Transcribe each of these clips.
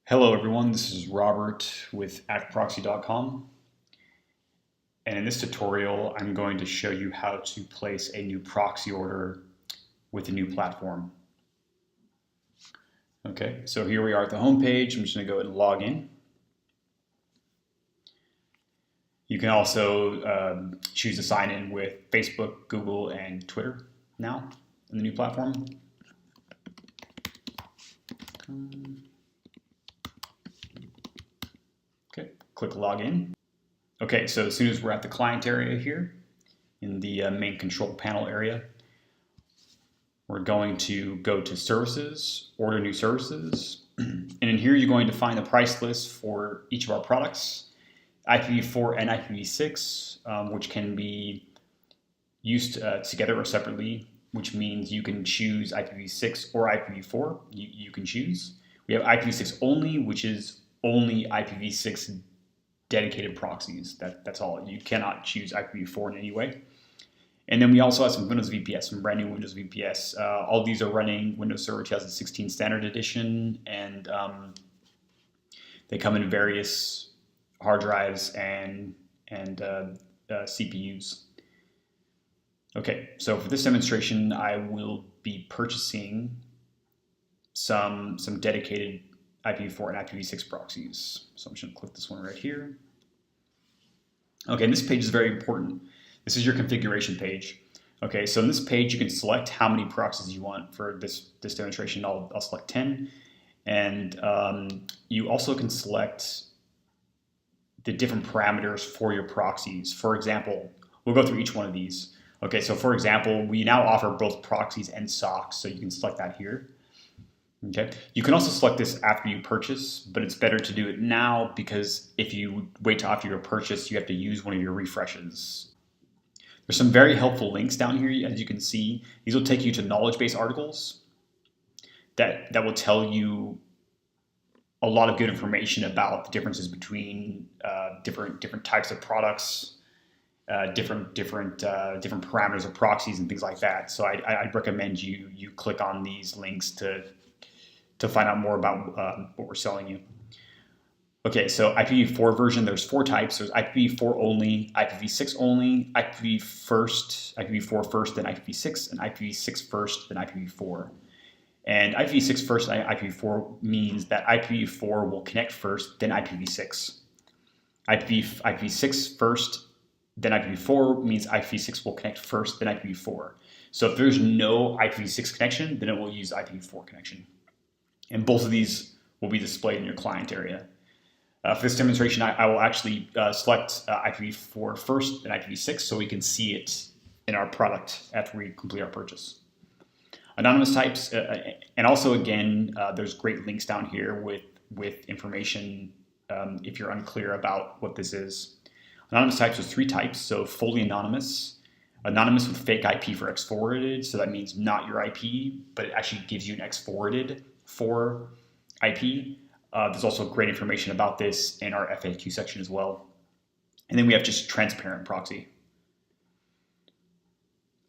Hello everyone, this is Robert with ActProxy.com, and in this tutorial I'm going to show you how to place a new proxy order with a new platform. Okay, so here we are at the home page. I'm just going to go ahead and log in. You can also choose to sign in with Facebook, Google, and Twitter now in the new platform. Okay, click login. Okay, so as soon as we're at the client area here, in the main control panel area, we're going to go to services, order new services, and in here you're going to find the price list for each of our products, IPv4 and IPv6, which can be used together or separately, which means you can choose IPv6 or IPv4, you can choose. We have IPv6 only, which is only IPv6 dedicated proxies. That's all. You cannot choose IPv4 in any way. And then we also have some Windows VPS, some brand new Windows VPS. All these are running Windows Server 2016 Standard Edition, and they come in various hard drives and CPUs. Okay, so for this demonstration, I will be purchasing some dedicated IPv4 and IPv6 proxies. So I'm just going to click this one right here. Okay, and this page is very important. This is your configuration page. Okay, so in this page, you can select how many proxies you want for this demonstration. I'll select 10. And you also can select the different parameters for your proxies. For example, we'll go through each one of these. Okay, so for example, we now offer both proxies and socks, so you can select that here. Okay, you can also select this after you purchase, but it's better to do it now because if you wait till after your purchase, you have to use one of your refreshes. There's some very helpful links down here, as you can see. These will take you to knowledge base articles that will tell you a lot of good information about the differences between different types of products, different parameters of proxies and things like that. So I'd recommend you click on these links to find out more about what we're selling you. Okay, so IPv4 version, there's 4 types. There's IPv4 only, IPv6 only, IPv4 first, then IPv6, and IPv6 first, then IPv4. And IPv6 first and IPv4 means that IPv4 will connect first, then IPv6. IPv6 first, then IPv4 means IPv6 will connect first, then IPv4. So if there's no IPv6 connection, then it will use IPv4 connection. And both of these will be displayed in your client area. For this demonstration, I will actually select IPv4 first and IPv6 so we can see it in our product after we complete our purchase. Anonymous types, and also again, there's great links down here with information if you're unclear about what this is. Anonymous types, there's 3 types, so fully anonymous, anonymous with fake IP for X forwarded, so that means not your IP, but it actually gives you an X forwarded for IP. There's also great information about this in our FAQ section as well. And then we have just transparent proxy.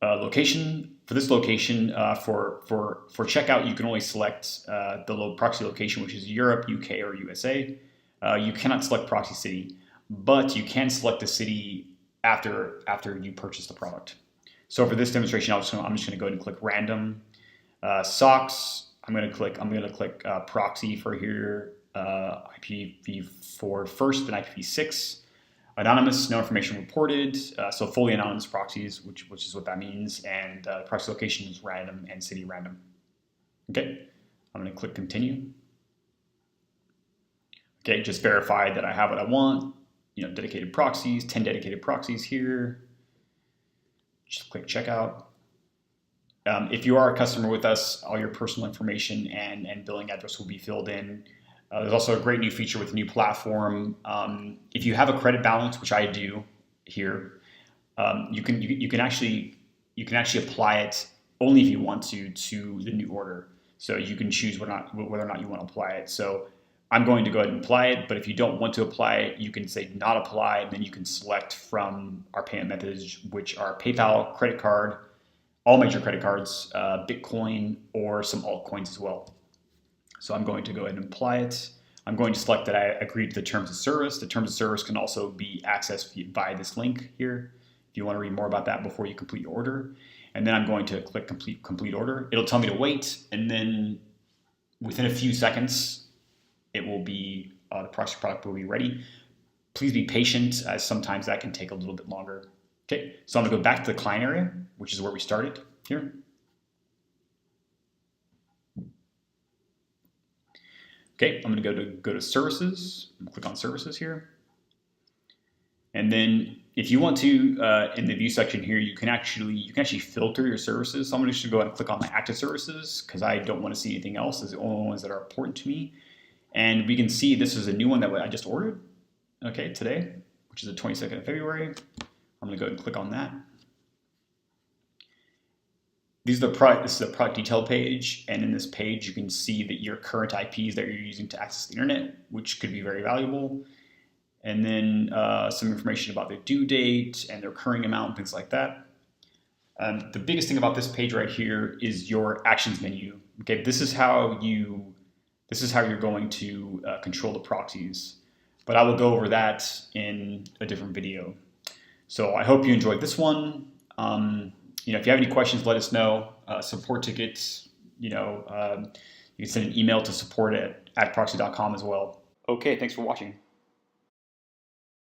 Location, for this location, for checkout, you can only select the proxy location, which is Europe, UK, or USA. You cannot select proxy city, but you can select the city after you purchase the product. So for this demonstration, I'm just going to go ahead and click random. Socks, I'm going to click proxy for here, IPv4 first, then IPv6. Anonymous, no information reported, so fully anonymous proxies, which is what that means, and proxy location is random and city random. Okay, I'm going to click continue. Okay, just verify that I have what I want. Dedicated proxies, 10 dedicated proxies here. Just click checkout. If you are a customer with us, all your personal information and billing address will be filled in. There's also a great new feature with the new platform. If you have a credit balance, which I do here, you can actually apply it only if you want to the new order. So you can choose whether or not you want to apply it. So I'm going to go ahead and apply it, but if you don't want to apply it, you can say not apply, and then you can select from our payment methods, which are PayPal, credit card, all major credit cards, Bitcoin, or some altcoins as well. So I'm going to go ahead and apply it. I'm going to select that I agree to the terms of service. The terms of service can also be accessed via this link here if you want to read more about that before you complete your order. And then I'm going to click complete order. It'll tell me to wait, and then within a few seconds, it will be the Proxy product will be ready. Please be patient, as sometimes that can take a little bit longer. Okay, so I'm gonna go back to the client area, which is where we started here. Okay, I'm gonna go to services, click on services here. And then if you want to, in the view section here, you can actually filter your services. So I'm just gonna go ahead and click on my active services because I don't want to see anything else. Those are the only ones that are important to me. And we can see this is a new one that I just ordered, okay, today, which is the 22nd of February. I'm gonna go ahead and click on that. This is the product detail page, and in this page you can see that your current IPs that you're using to access the internet, which could be very valuable. And then some information about their due date and their recurring amount and things like that. The biggest thing about this page right here is your actions menu. Okay, this is how you're going to control the proxies. But I will go over that in a different video. So I hope you enjoyed this one. If you have any questions, let us know. Support tickets, you can send an email to support@actproxy.com as well. Okay, thanks for watching.